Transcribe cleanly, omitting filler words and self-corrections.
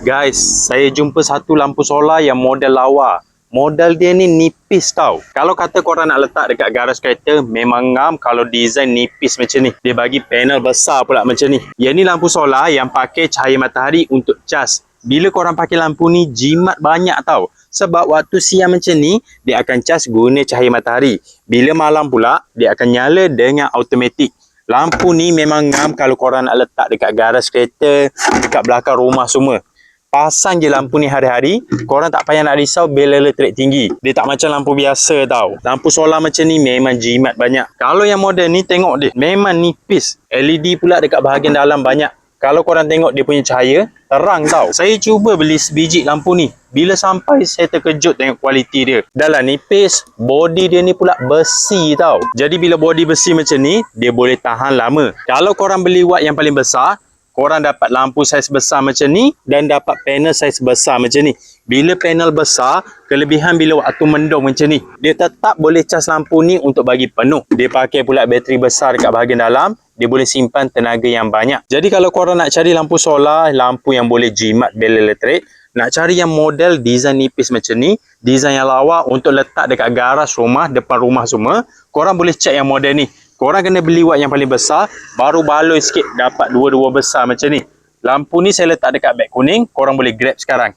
Guys, saya jumpa satu lampu solar yang model lawa. Model dia ni nipis tau. Kalau kata korang nak letak dekat garaj kereta, memang ngam kalau design nipis macam ni. Dia bagi panel besar pula macam ni. Yang ni lampu solar yang pakai cahaya matahari untuk cas. Bila korang pakai lampu ni, jimat banyak tau. Sebab waktu siang macam ni, dia akan cas guna cahaya matahari. Bila malam pula, dia akan nyala dengan automatik. Lampu ni memang ngam kalau korang nak letak dekat garaj kereta, dekat belakang rumah semua. Pasang je lampu ni hari-hari, korang tak payah nak risau bil elektrik tinggi. Dia tak macam lampu biasa tau. Lampu solar macam ni memang jimat banyak. Kalau yang model ni tengok dia, memang nipis. LED pula dekat bahagian dalam banyak. Kalau korang tengok dia punya cahaya, terang tau. Saya cuba beli sebiji lampu ni. Bila sampai, saya terkejut tengok kualiti dia. Dalam nipis, body dia ni pula besi tau. Jadi bila body besi macam ni, dia boleh tahan lama. Kalau korang beli watt yang paling besar, korang dapat lampu saiz besar macam ni dan dapat panel saiz besar macam ni. Bila panel besar, kelebihan bila waktu mendung macam ni, dia tetap boleh cas lampu ni untuk bagi penuh. Dia pakai pula bateri besar dekat bahagian dalam. Dia boleh simpan tenaga yang banyak. Jadi kalau korang nak cari lampu solar, lampu yang boleh jimat bil elektrik, nak cari yang model design nipis macam ni, design yang lawa untuk letak dekat garaj rumah, depan rumah semua, korang boleh check yang model ni. Korang kena beli watt yang paling besar, baru baloi sikit dapat dua-dua besar macam ni. Lampu ni saya letak dekat beg kuning, korang boleh grab sekarang.